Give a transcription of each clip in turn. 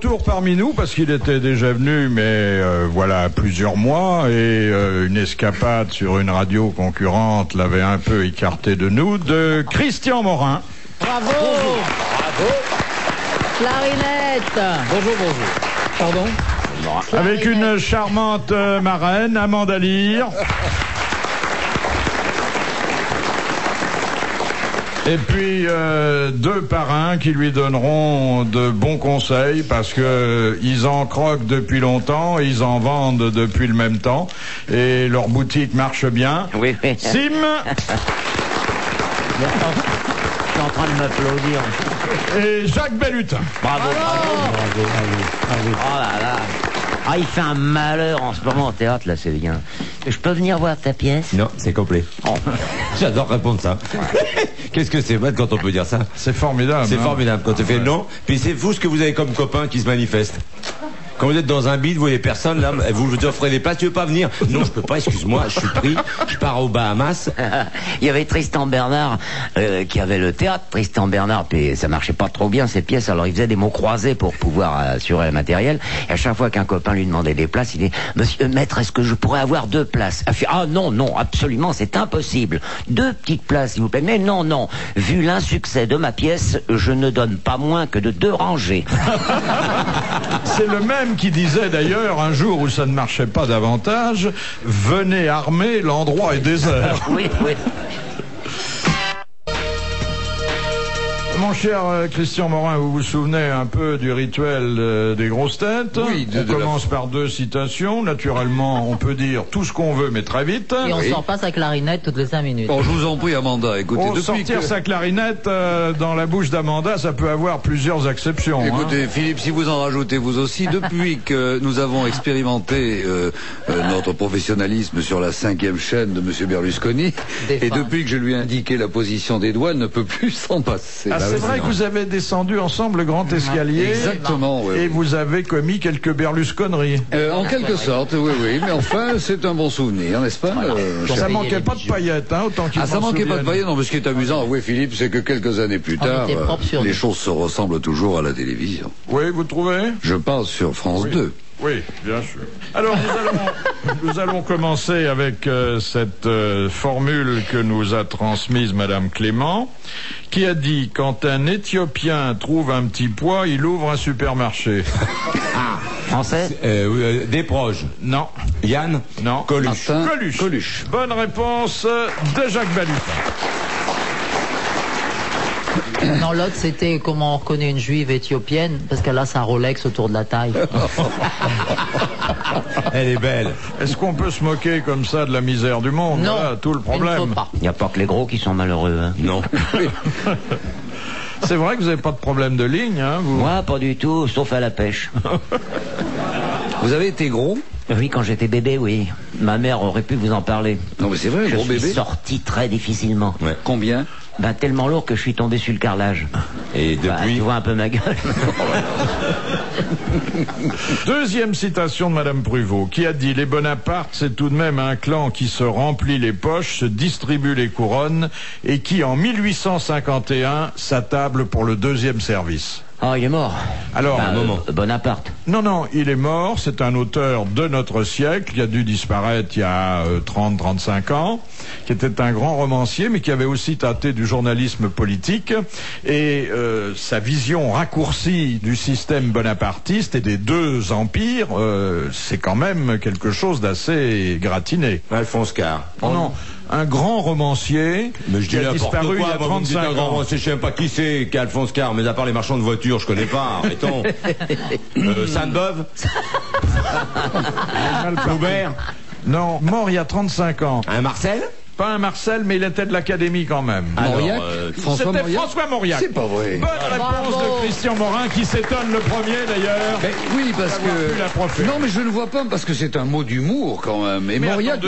Tour parmi nous parce qu'il était déjà venu, mais voilà, plusieurs mois, et une escapade sur une radio concurrente l'avait un peu écarté de nous, de Christian Morin. Bravo. Bravo. Clarinette. Bonjour. Pardon. Avec une charmante marraine, Amanda Lear. Et puis deux parrains qui lui donneront de bons conseils parce que ils en croquent depuis longtemps, ils en vendent depuis le même temps et leur boutique marche bien. Oui. Sim. Je suis en train de m'applaudir. Et Jacques Bellutin. Bravo. Oh là là. Ah, il fait un malheur en ce moment au théâtre, là, c'est bien. Je peux venir voir ta pièce? Non, c'est complet. Oh. J'adore répondre ça. Qu'est-ce que c'est bête quand on peut dire ça? C'est formidable. C'est formidable quand tu fais non. Puis c'est fou ce que vous avez comme copains qui se manifestent. Quand vous êtes dans un bide, vous voyez personne, là, vous offrez des places, tu veux pas venir? Non, je peux pas, excuse-moi, je suis pris, je pars aux Bahamas. Il y avait Tristan Bernard qui avait le théâtre. Tristan Bernard, puis ça marchait pas trop bien ces pièces, alors il faisait des mots croisés pour pouvoir assurer le matériel. Et à chaque fois qu'un copain lui demandait des places, il dit Monsieur Maître, est-ce que je pourrais avoir 2 places? Ah non, absolument, c'est impossible. 2 petites places, s'il vous plaît. Mais non, vu l'insuccès de ma pièce, je ne donne pas moins que de 2 rangées. C'est le même qui disait d'ailleurs un jour où ça ne marchait pas davantage, venez armer, l'endroit est désert. Oui. Mon cher Christian Morin, vous vous souvenez un peu du rituel des grosses têtes? Oui. On commence par 2 citations. Naturellement, on peut dire tout ce qu'on veut, mais très vite. Et on s'en passe à clarinette toutes les 5 minutes. Bon, je vous en prie, Amanda, écoutez, Sortir sa clarinette dans la bouche d'Amanda, ça peut avoir plusieurs exceptions. Écoutez, Philippe, si vous en rajoutez vous aussi, depuis que nous avons expérimenté notre professionnalisme sur la 5e chaîne de Monsieur Berlusconi, et depuis que je lui ai indiqué la position des doigts, elle ne peut plus s'en passer. C'est vrai que vous avez descendu ensemble le grand escalier. Exactement, oui. Et vous avez commis quelques berlusconneries. En quelque sorte, oui, mais enfin, c'est un bon souvenir, n'est-ce pas? Ça manquait pas de paillettes, autant qu'il ça manquait pas de paillettes, non, mais ce qui est amusant, oui, Philippe, c'est que quelques années plus tard, les choses se ressemblent toujours à la télévision. Oui, vous trouvez? Je parle sur France 2. Oui, bien sûr. Alors, nous allons commencer avec cette formule que nous a transmise Madame Clément, qui a dit « Quand un Éthiopien trouve un petit pois, il ouvre un supermarché. » Français? Des proches. Non. Yann? Non. Coluche. Coluche. Bonne réponse de Jacques Balutin. Non, l'autre, c'était comment on reconnaît une juive éthiopienne, parce qu'elle a sa Rolex autour de la taille. Elle est belle. Est-ce qu'on peut se moquer comme ça de la misère du monde? Non, voilà, tout le problème. Il n'y a pas que les gros qui sont malheureux. Hein. Non. C'est vrai que vous n'avez pas de problème de ligne, hein, vous? Moi, pas du tout, sauf à la pêche. Vous avez été gros? Oui, quand j'étais bébé, oui. Ma mère aurait pu vous en parler. Non, mais c'est vrai, gros bébé. Je suis sorti très difficilement. Ouais. Combien? Tellement lourd que je suis tombé sur le carrelage. Et depuis... tu vois un peu ma gueule. Deuxième citation de Madame Pruvot, qui a dit « Les Bonaparte, c'est tout de même un clan qui se remplit les poches, se distribue les couronnes, et qui, en 1851, s'attable pour le 2e service. » Oh, il est mort. Alors, Bonaparte. Non, il est mort. C'est un auteur de notre siècle qui a dû disparaître il y a 30-35 ans, qui était un grand romancier, mais qui avait aussi tâté du journalisme politique. Et sa vision raccourcie du système bonapartiste et des 2 empires, c'est quand même quelque chose d'assez gratiné. Alphonse Carr. Oh non. Un grand romancier qui a disparu il y a 35 ans. Je sais même pas qui c'est qu'Alphonse Carr, mais à part les marchands de voitures, je connais pas. Arrêtons. Sainte-Beuve. Loubert. Non, mort il y a 35 ans. Un Marcel? Pas un Marcel, mais il était de l'Académie quand même. Mauriac? C'était François Mauriac. C'est pas vrai. Bonne réponse de Christian Morin, qui s'étonne le premier d'ailleurs. Mais oui, parce que... Non, mais je ne vois pas, parce que c'est un mot d'humour quand même. Et Mauriac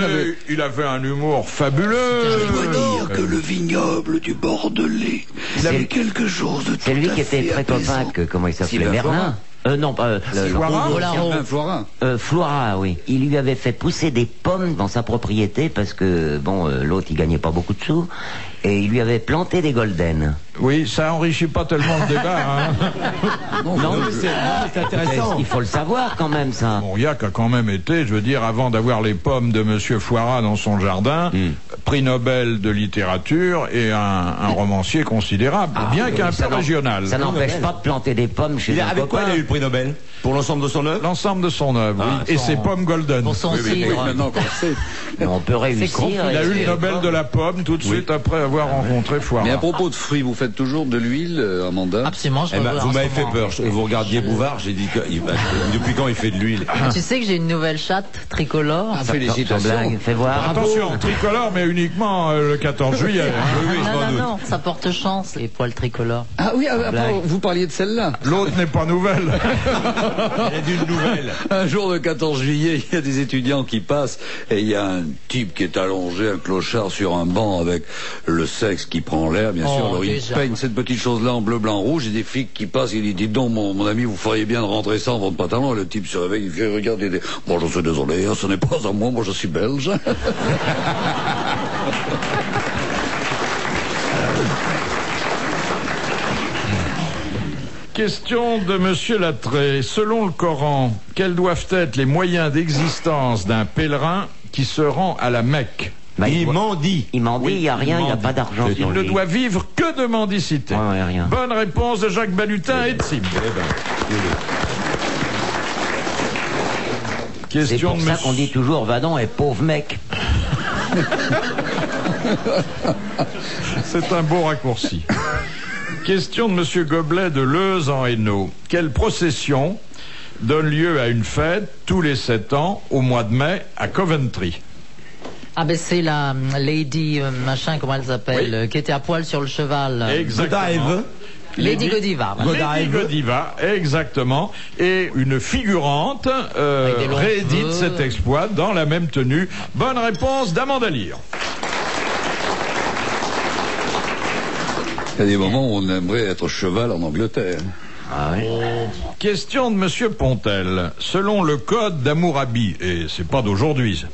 il avait un humour fabuleux. Je dois dire que le vignoble du Bordelais, c'est quelque chose de tout à fait C'est lui qui était très copain que, comment il s'appelait, Merlin? Non, pas Florin. Florin, oui. Il lui avait fait pousser des pommes dans sa propriété parce que, l'autre, il gagnait pas beaucoup de sous. et il lui avait planté des golden. Oui, ça enrichit pas tellement le débat. Hein. Non, mais c'est intéressant. Il faut le savoir quand même, ça. Mauriac a quand même été, je veux dire, avant d'avoir les pommes de Monsieur Foirat dans son jardin, prix Nobel de littérature et un romancier considérable, bien qu'un peu régional. Ça n'empêche pas de planter des pommes chez un Avec quoi copain. il a eu le prix Nobel? Pour l'ensemble de son œuvre? L'ensemble de son œuvre, oui. Et ses pommes golden. Pour son cidre. Maintenant qu'on sait. Mais on peut réussir. Il a eu le Nobel de la pomme tout de suite après avoir rencontré Foirat. Mais à propos de fruits, vous faites toujours de l'huile, Amanda? Absolument, je Eh ben, revois vous en ce m'avez fait moment. peur. Vous regardiez Bouvard, j'ai dit que depuis quand il fait de l'huile? Tu sais que j'ai une nouvelle chatte tricolore. Ah, Sans félicitations. blague, fais voir. Attention, tricolore, mais uniquement le 14 juillet. Hein. Non, ça porte chance, les poils tricolores. Ah oui, blague. vous parliez de celle-là. L'autre n'est pas nouvelle. Elle a d'une nouvelle. Un jour de 14 juillet, il y a des étudiants qui passent et il y a un type qui est allongé, un clochard sur un banc avec le sexe qui prend l'air, bien sûr. Alors il déjà. peigne cette petite chose-là en bleu, blanc, rouge et des flics qui passent. Il dit, dites donc, mon ami, vous feriez bien de rentrer ça en votre pantalon. Et le type se réveille, il fait, regardez, bon, je suis désolé, ce n'est pas à moi je suis belge. Question de Monsieur Lattré. Selon le Coran, quels doivent être les moyens d'existence d'un pèlerin qui se rend à la Mecque? Bah, Il m'en dit. Il m'en dit, il n'y a rien, il n'y a pas d'argent Il sur ne lui. doit vivre que de mendicité. Ouais, rien. Bonne réponse de Jacques Balutin et Tsib. C'est Question pour de ça monsieur... qu'on dit toujours, va donc, et pauvre mec. C'est un beau raccourci. Question de Monsieur Goblet de Leuze en Hainaut. Quelle procession donne lieu à une fête tous les 7 ans au mois de mai à Coventry? Ah ben c'est la Lady machin, comment elle s'appelle, qui était à poil sur le cheval. Exactement. Lady Godiva. Lady Godiva, exactement. Et une figurante des longs réédite cheveux. cet exploit dans la même tenue. Bonne réponse d'Amanda Lear. Il y a des moments où on aimerait être cheval en Angleterre. Ah oui. Question de Monsieur Pontel. Selon le code d'Hammurabi, et c'est pas d'aujourd'hui,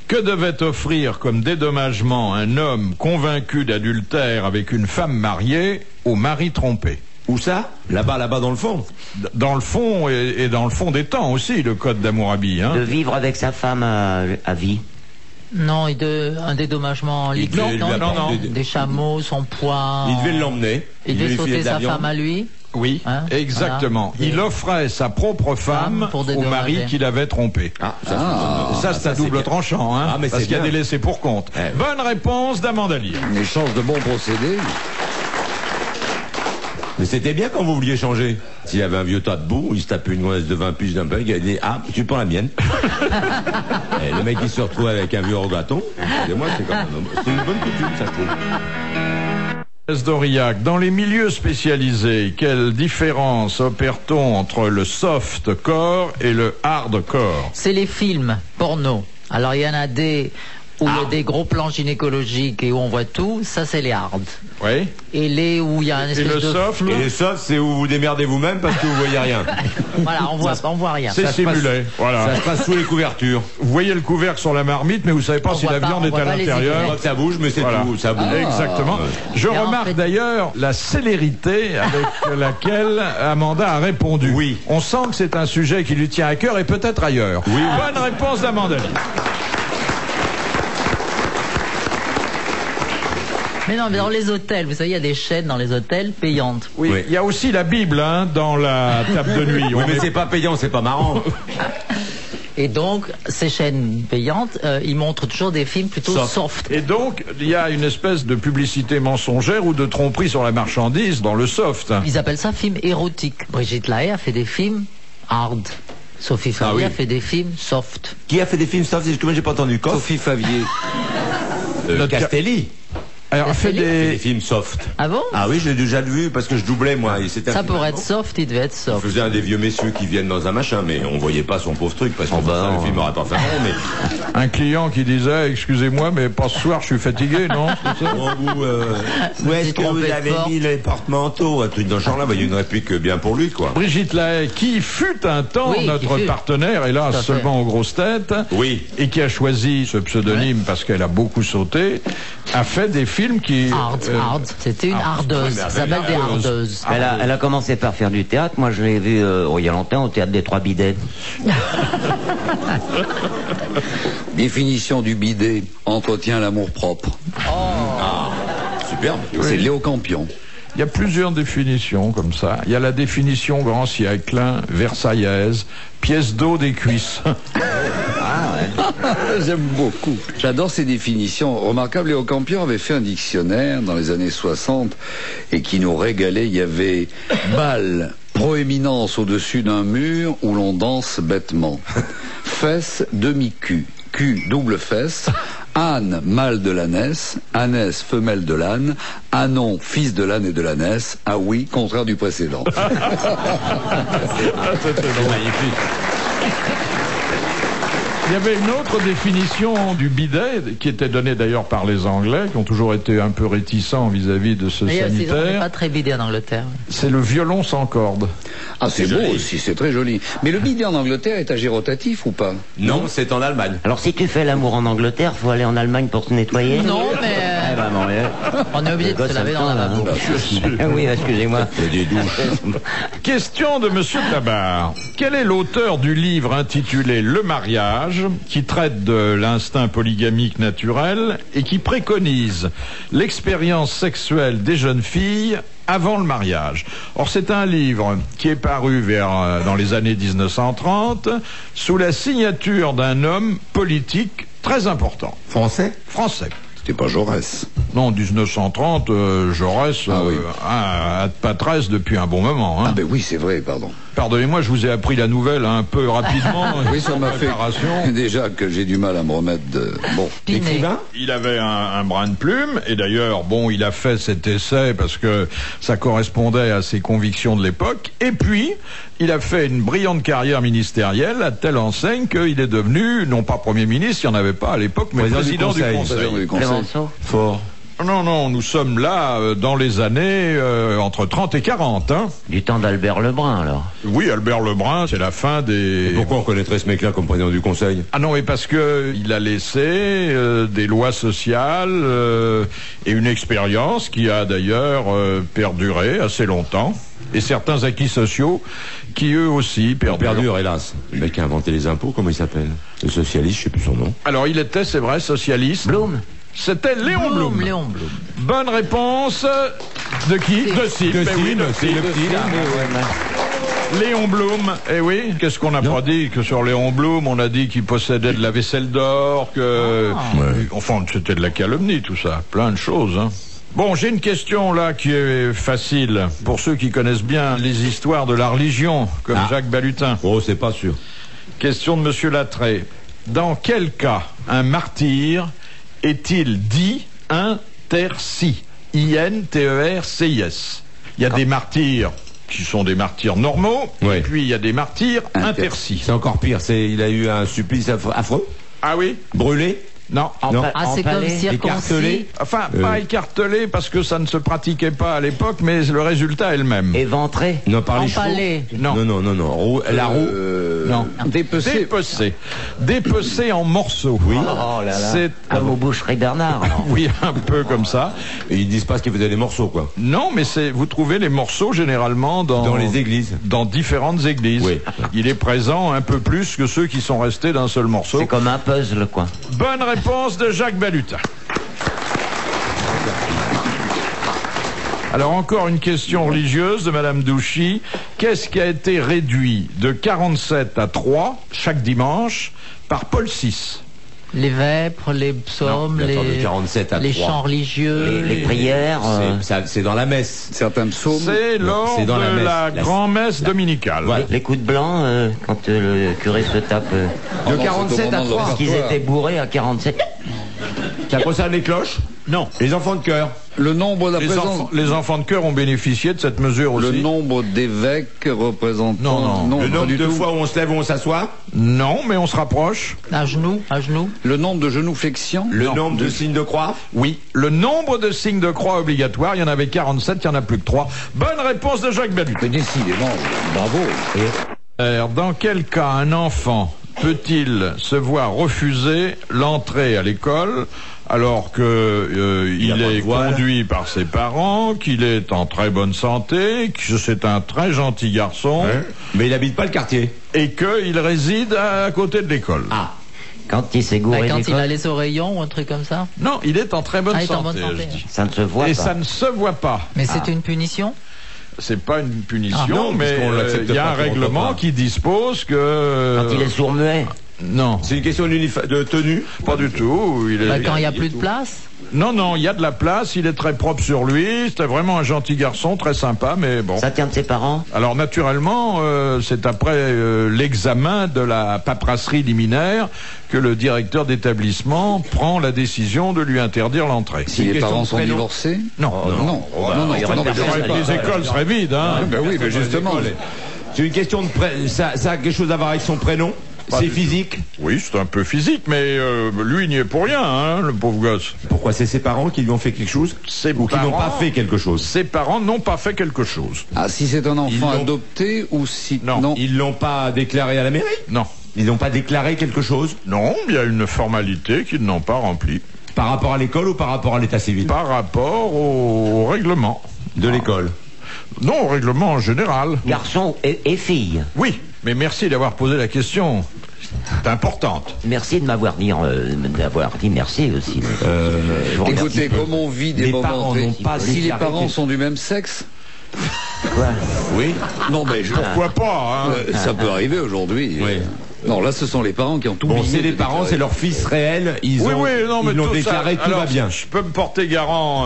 que devait offrir comme dédommagement un homme convaincu d'adultère avec une femme mariée au mari trompé? Où ça? Là-bas dans le fond. Dans le fond et dans le fond des temps aussi, le code d'Hammurabi. Hein. De vivre avec sa femme à vie. Non, un dédommagement liquide. devait lui apporter Des chameaux, son poids. Il devait l'emmener. Il devait lui filait sauter de la sa viande. femme à lui. Oui, Hein, exactement. voilà. Il offrait sa propre femme pour au dédommager. mari qu'il avait trompé. Ah, Ça, c'est à double bien. tranchant, hein, Ah, mais parce c'est qu'il y a bien. des laissés pour compte. Eh. Bonne réponse d'Amanda Lear. Un échange de bons procédés. Mais c'était bien quand vous vouliez changer. S'il y avait un vieux tas de boue, il se tapait une gonzesse de 20 piges d'un punk, il a dit, ah, tu prends la mienne. Et le mec, il se retrouve avec un vieux rogaton. Excusez-moi, c'est une bonne coutume, ça, je trouve. Doriac, dans les milieux spécialisés, quelle différence opère-t-on entre le soft core et le hard core? C'est les films porno. Alors il y en a des où il y a des gros plans gynécologiques et où on voit tout, ça c'est les hard. Oui. Et les où il y a un Et espèce le de soft, flou. Et les softs, c'est où vous démerdez vous-même parce que vous voyez rien. Voilà, on voit rien. c'est Ça se passe- simulé. Voilà. Ça se passe sous les couvertures. Vous voyez le couvercle sur la marmite, mais vous savez pas On si voit la pas- viande on est voit à pas les On l'intérieur. voit que ça bouge, mais c'est Voilà. tout. Ça bouge. Exactement. Je Mais en remarque fait- d'ailleurs la célérité avec laquelle Amanda a répondu. Oui. On sent que c'est un sujet qui lui tient à cœur et peut-être ailleurs. Oui. Bonne réponse d'Amanda Lear. Mais non, mais dans les hôtels, vous savez, il y a des chaînes dans les hôtels payantes. Oui. Oui. Il y a aussi la Bible hein, dans la table de nuit. Oui, On mais est- c'est pas payant, c'est pas marrant. Et donc, ces chaînes payantes, ils montrent toujours des films plutôt soft. Et donc, il y a une espèce de publicité mensongère ou de tromperie sur la marchandise dans le soft. Ils appellent ça film érotique. Brigitte Lahaie a fait des films hard. Sophie Favier oui. a fait des films soft. Qui a fait des films soft? Comment j'ai pas entendu? Coff Sophie Favier. Notre Castelli. Alors, elle fait Castelli Des des... films soft. Ah bon? Ah oui, je l'ai déjà vu parce que je doublais moi. Et c'était un Ça film pour être allemand. soft, il devait être On soft. faisait un des vieux messieurs qui viennent dans un machin, mais on voyait pas son pauvre truc parce que bah, le film aurait pas fait rond, mais Un client qui disait, excusez-moi, mais pas ce soir, je suis fatigué, non? C'est ça. où est-ce que vous trompé de avez porte. mis les porte-manteaux? Un truc dans ce genre-là, bah, il y a une réplique bien pour lui, quoi. Brigitte Lahaie, qui fut un temps Oui, qui notre fut. partenaire, Tout à hélas fait. seulement aux grosses têtes, Oui. et qui a choisi ce pseudonyme parce qu'elle a beaucoup sauté, a fait des films film qui... Hard. C'était une hardeuse. Ça s'appelle des hardeuses. Elle a commencé par faire du théâtre. Moi, je l'ai vu il y a longtemps au théâtre des Trois Bidets. Définition du bidet, entretient l'amour-propre. Superbe. C'est Léo Campion. Il y a plusieurs définitions comme ça. Il y a la définition grand siècle, versaillaise, pièce d'eau des cuisses. J'aime beaucoup. J'adore ces définitions remarquables. Léo Campion avait fait un dictionnaire dans les années 60 et qui nous régalait. Il y avait bal, proéminence au-dessus d'un mur où l'on danse bêtement. Fesse, demi-cul. Cul, double fesse. Âne, mâle de l'ânesse. Ânesse, femelle de l'âne. Anon, fils de l'âne et de l'ânesse. Ah oui, contraire du précédent. C'est magnifique. Il y avait une autre définition du bidet qui était donnée d'ailleurs par les Anglais, qui ont toujours été un peu réticents vis-à-vis de ce sanitaire. On n'est pas très bidet en Angleterre. C'est le violon sans corde. Ah, c'est beau aussi, c'est très joli. Mais le bidet en Angleterre est agérotatif ou pas? Non, c'est en Allemagne. Alors, si tu fais l'amour en Angleterre, faut aller en Allemagne pour te nettoyer? Non, mais on est obligé de se laver dans la lavabo. Oui, excusez-moi. C'est des douches. Question de Monsieur Tabar. Quel est l'auteur du livre intitulé Le mariage, qui traite de l'instinct polygamique naturel et qui préconise l'expérience sexuelle des jeunes filles avant le mariage? Or, c'est un livre qui est paru dans les années 1930 sous la signature d'un homme politique très important. Français? Français. C'était pas Jaurès. Non, 1930, Jaurès a patresse depuis un bon moment. Hein. Ah ben oui, c'est vrai, pardon. Pardonnez-moi, je vous ai appris la nouvelle un peu rapidement. Oui, ça m'a fait déjà que j'ai du mal à me remettre de... Bon. Écrivain. Il avait un brin de plume, et d'ailleurs, bon, il a fait cet essai parce que ça correspondait à ses convictions de l'époque, et puis, il a fait une brillante carrière ministérielle à telle enseigne qu'il est devenu, non pas Premier ministre, il n'y en avait pas à l'époque, mais président du Conseil. Fort. Non, nous sommes là dans les années entre 30 et 40. Hein. Du temps d'Albert Lebrun, alors. Oui, Albert Lebrun, c'est la fin des... Et pourquoi on connaîtrait ce mec-là comme président du Conseil? Ah non, mais parce que il a laissé des lois sociales et une expérience qui a d'ailleurs perduré assez longtemps. Et certains acquis sociaux qui, eux aussi, perdurent, hélas. Le mec qui a inventé les impôts, comment il s'appelle? Le socialiste, je sais plus son nom. Alors, il était, c'est vrai, socialiste. Blum. C'était Léon Blum. Léon Blum. Bonne réponse de qui? De Sim. Léon Blum. Eh oui. Qu'est-ce qu'on n'a pas dit que sur Léon Blum? On a dit qu'il possédait de la vaisselle d'or, que... Enfin, c'était de la calomnie, tout ça. Plein de choses, hein. Bon, j'ai une question là qui est facile pour ceux qui connaissent bien les histoires de la religion, comme Jacques Balutin. Oh, c'est pas sûr. Question de Monsieur Lattré. Dans quel cas un martyr est-il dit intercis? I-N-T-E-R-C-I-S. Il y a des martyrs qui sont des martyrs normaux, et puis il y a des martyrs intercis. C'est encore pire, il a eu un supplice affreux. Ah oui? Brûlé? Non. C'est comme circoncis. Enfin, pas écartelé parce que ça ne se pratiquait pas à l'époque, mais le résultat est le même. Éventré? Non, par les chevaux. Non. La roue? Non. Dépecé. Dépecé en morceaux. Oui. Oh là là. C'est comme aux boucheries Bernard. Oui, un peu comme ça. Et ils disent pas ce qu'ils faisaient les morceaux, quoi. Non, mais vous trouvez les morceaux généralement dans les églises. Dans différentes églises. Oui. Il est présent un peu plus que ceux qui sont restés d'un seul morceau. C'est comme un puzzle, quoi. Bonne réponse de Jacques Balutin. Alors encore une question religieuse de Madame Douchy. Qu'est-ce qui a été réduit de 47 à 3 chaque dimanche par Paul VI? Les vêpres, les psaumes, de 47 à les 3. chants religieux, les prières. C'est dans la messe. Certains psaumes. C'est lors de la grand-messe dominicale. Voilà. Les coups de blanc, quand le curé se tape. De 47 à 3. Parce qu'ils étaient bourrés à 47. Ça concerne les cloches? Non. Les enfants de chœur? Le nombre de la présence... Les enfants de chœur ont bénéficié de cette mesure aussi. Le nombre d'évêques représentant... Non. Le nombre de fois où on se lève ou on s'assoit? Non, mais on se rapproche. À genoux. Le nombre de genuflexions? Le nombre de signes de croix? Oui. Le nombre de signes de croix obligatoires, il y en avait 47, il y en a plus que 3. Bonne réponse de Jacques Balutin. Mais décidément, bravo. Dans quel cas un enfant peut-il se voir refuser l'entrée à l'école alors que il est conduit par ses parents, qu'il est en très bonne santé, que c'est un très gentil garçon, mais il n'habite pas le quartier et qu'il réside à côté de l'école. Ah, quand il s'est gouré Quand d'école. il a les oreillons ou un truc comme ça? Non, il est en très bonne santé. Je dis. Ça ne se voit et pas. ça ne se voit pas. Mais c'est une punition? C'est pas une punition, non, mais il y a un règlement qui dispose que... Quand il est sourd-muet. Non. C'est une question de tenue? Pas du tout. Quand il n'y a plus de place? Non, il y a de la place, il est très propre sur lui, c'était vraiment un gentil garçon, très sympa, mais bon. Ça tient de ses parents? Alors naturellement, c'est après l'examen de la paperasserie liminaire que le directeur d'établissement prend la décision de lui interdire l'entrée. Si les parents sont divorcés? Non. Non, Les écoles seraient vides, hein. Oui, mais justement. C'est une question de ça a quelque chose à voir avec son prénom? C'est physique? Oui, c'est un peu physique, mais lui, il n'y est pour rien, hein, le pauvre gosse. Pourquoi? C'est ses parents qui lui ont fait quelque chose? Ou qui n'ont pas fait quelque chose? Ses parents n'ont pas fait quelque chose. Ah, si c'est un enfant adopté ou si... Non. Ils l'ont pas déclaré à la mairie? Non. Ils n'ont pas déclaré quelque chose? Non, il y a une formalité qu'ils n'ont pas remplie. Par rapport à l'école ou par rapport à l'état civil? Par rapport au règlement. De l'école? Non, au règlement en général. Garçon et fille. Oui, mais merci d'avoir posé la question. C'est importante. Merci de m'avoir dit merci aussi. Écoutez, comme on vit des moments... Si les parents déclaré sont du même sexe... Quoi? Oui. Non, mais Pourquoi pas, hein. ça peut arriver aujourd'hui. Oui. Non, là, ce sont les parents qui ont tout oublié. Bon, c'est les parents, c'est leur fils réel. Ils l'ont déclaré, tout va bien. Je peux me porter garant.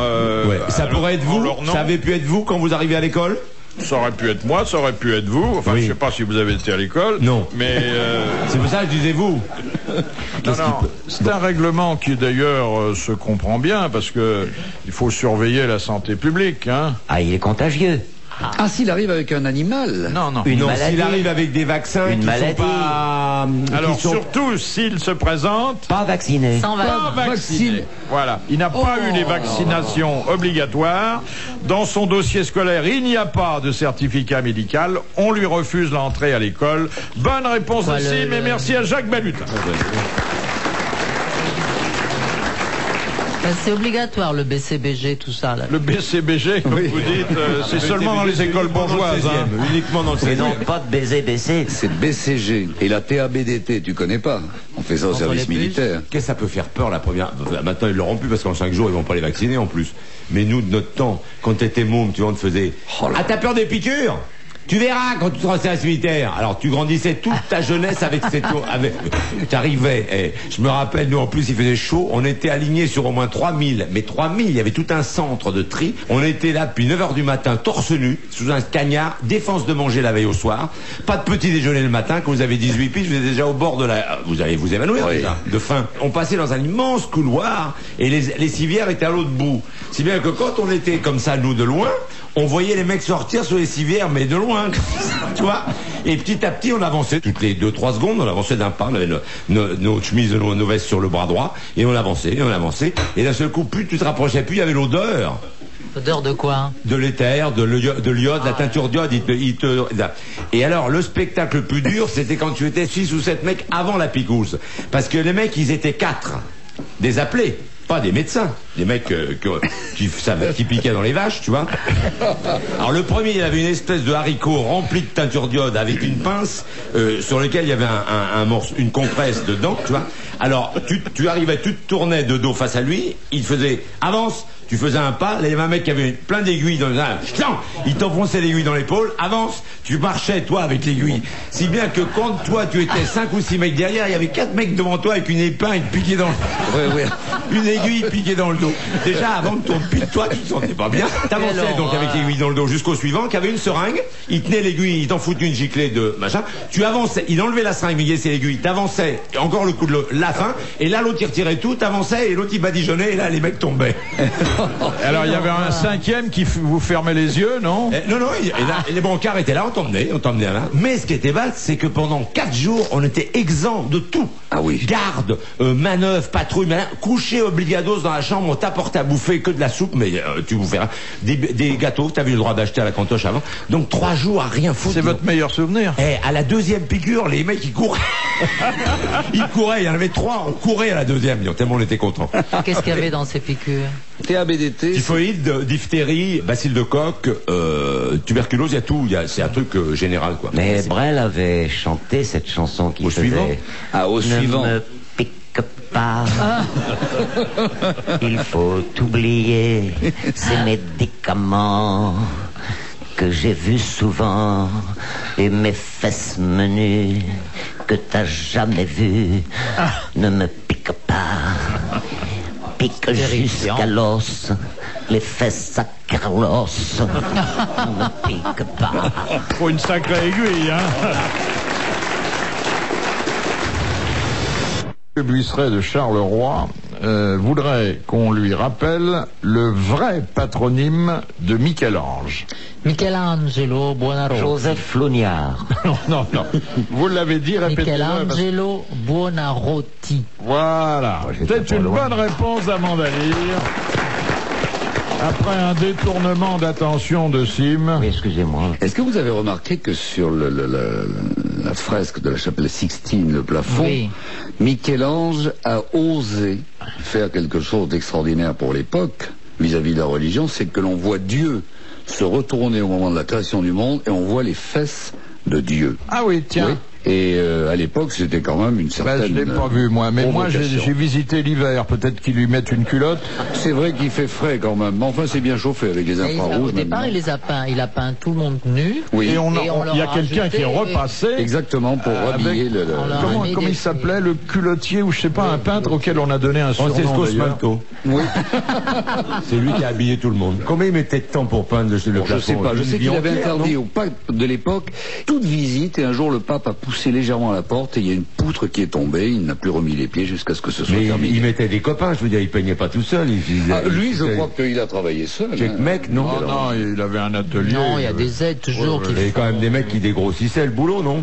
Ça pourrait être vous. Ça avait pu être vous quand vous arrivez à l'école? Ça aurait pu être moi, ça aurait pu être vous. Enfin, je sais pas si vous avez été à l'école. Non. Mais c'est pour ça que je disais vous. Non, c'est un règlement qui d'ailleurs se comprend bien parce que il faut surveiller la santé publique, hein. Ah, il est contagieux. Ah, s'il arrive avec un animal? Non. Une maladie. S'il arrive avec des vaccins Une qui maladie. sont pas... Alors surtout s'il se présente Pas vacciné. Sans pas vacciné. Voilà, il n'a pas eu les vaccinations obligatoires. Dans son dossier scolaire, il n'y a pas de certificat médical. On lui refuse l'entrée à l'école. Bonne réponse aussi, mais merci à Jacques Balutin. C'est obligatoire le BCBG, tout ça. Là. Le BCBG, comme vous dites, c'est seulement dans les écoles bourgeoises. Uniquement dans le 16e. Mais non, pas de BCBG. C'est BCG. Et la TABDT, tu connais pas? On fait ça au service militaire. Qu'est-ce que ça peut faire peur la première? Maintenant ils l'auront plus parce qu'en 5 jours ils vont pas les vacciner en plus. Mais nous de notre temps, quand t'étais môme, tu vois, on te faisait. Ah, t'as peur des piqûres? Tu verras quand tu seras au service militaire. Alors tu grandissais toute ta jeunesse avec cette eau. T'arrivais. Je me rappelle, nous en plus il faisait chaud. On était alignés sur au moins 3000. Mais 3000, il y avait tout un centre de tri. On était là depuis 9h du matin, torse nu, sous un cagnard, défense de manger la veille au soir. Pas de petit déjeuner le matin. Quand vous avez 18 piges, vous êtes déjà au bord de la... Vous allez vous évanouir déjà, de faim. On passait dans un immense couloir et les civières étaient à l'autre bout. Si bien que quand on était comme ça, nous, de loin, on voyait les mecs sortir sur les civières, mais de loin, tu vois. Et petit à petit, on avançait. Toutes les 2-3 secondes, on avançait d'un pas. On avait nos chemises, nos vestes sur le bras droit. Et on avançait, Et d'un seul coup, plus tu te rapprochais, plus il y avait l'odeur. Odeur de quoi? De l'éther, de l'iode, la teinture d'iode. Et alors, le spectacle le plus dur, c'était quand tu étais 6 ou 7 mecs avant la picouse. Parce que les mecs, ils étaient 4. Des appelés. Pas des médecins, des mecs qui piquaient dans les vaches, tu vois. Alors le premier, il avait une espèce de haricot rempli de teinture d'iode avec une pince sur lequel il y avait une compresse dedans, tu vois. Alors tu arrivais, tu te tournais de dos face à lui, il faisait avance. Tu faisais un pas, il y avait un mec qui avait plein d'aiguilles dans il t'enfonçait l'aiguille dans l'épaule, avance, tu marchais toi avec l'aiguille. Si bien que quand toi tu étais 5 ou 6 mecs derrière, il y avait 4 mecs devant toi avec une épingle piquée dans le... Une aiguille piquée dans le dos. Déjà avant que ton pique toi, tu te sentais pas bien. T'avançais donc avec l'aiguille dans le dos jusqu'au suivant qui avait une seringue, il tenait l'aiguille, il t'en foutait une giclée de machin. Tu avançais, il enlevait la seringue, il laissait l'aiguille, t'avançais, encore le coup de la fin, et là l'autre il retirait tout, t'avançais et l'autre il badigeonnait et là les mecs tombaient. Alors il y avait un cinquième qui vous fermait les yeux, non? Non, les brancards étaient là, on t'emmenait là. Mais ce qui était bas, c'est que pendant 4 jours, on était exempt de tout. Ah oui. Garde, manœuvre, patrouille, couché obligados dans la chambre, on t'apporte à bouffer que de la soupe, mais tu bouffais rien. Des gâteaux, t'avais eu le droit d'acheter à la cantoche avant. Donc 3 jours à rien foutre. C'est votre meilleur souvenir? À la deuxième piqûre, les mecs ils couraient. Ils couraient, il y en avait 3, on courait à la deuxième, tellement on était contents. Qu'est-ce qu'il y avait dans ces piqûres? TABDT. Typhoïde, diphtérie, bacille de coque, tuberculose, il y a tout, c'est un truc général quoi. Mais Brel avait chanté cette chanson qui faisait... suivant. Au suivant. Ne me pique pas. Il faut oublier ces médicaments que j'ai vus souvent et mes fesses menues que t'as jamais vues. Ne me pique pas. Pique jusqu'à l'os, les fesses à Carlos. Ne me pique pas. Pour une sacrée aiguille, hein. Le Buisseret de Charleroi voudrait qu'on lui rappelle le vrai patronyme de Michel-Ange. Michelangelo Buonarroti. Joseph Lognard. Non. Vous l'avez dit, répétez-le. Michelangelo Buonarroti. Voilà. C'est une bonne réponse d'Amanda Lear. Après un détournement d'attention de Sim. Oui, excusez-moi. Est-ce que vous avez remarqué que sur la fresque de la chapelle Sixtine, le plafond, Oui. Michel-Ange a osé faire quelque chose d'extraordinaire pour l'époque vis-à-vis de la religion, c'est que l'on voit Dieu se retourner au moment de la création du monde et on voit les fesses de Dieu. Ah oui, tiens. Oui. Et à l'époque, c'était quand même une certaine... Je l'ai pas vu, moi. Mais moi, provocation. j'ai visité l'hiver. Peut-être qu'ils lui mettent une culotte. C'est vrai qu'il fait frais quand même. Mais enfin, c'est bien chauffé avec les infrarouges. Au départ, il les a peints. Il a peint tout le monde nu. Oui. Et leur il y a a quelqu'un qui est rajouté- repassé. Exactement, pour habiller le... on leur a Comment mis il des- s'appelait, le culottier ou je sais pas, un peintre auquel on a donné un surnom Francesco d'ailleurs. Smalto. Oui. C'est lui qui a habillé tout le monde. Combien il mettait de temps pour peindre le Bon, je plafond? sais pas. Je Une sais vie qu'il avait entière, interdit non au pape de l'époque toute visite et un jour le pape a poussé légèrement à la porte et il y a une poutre qui est tombée. Il n'a plus remis les pieds jusqu'à ce que ce soit Mais terminé. il mettait des copains, je veux dire, il peignait pas tout seul. Lui, je crois qu'il a travaillé seul. Chaque hein. mec, non. Non, il avait un atelier. Non, il y a des aides toujours qui Il y avait quand même des mecs qui dégrossissaient le boulot, non?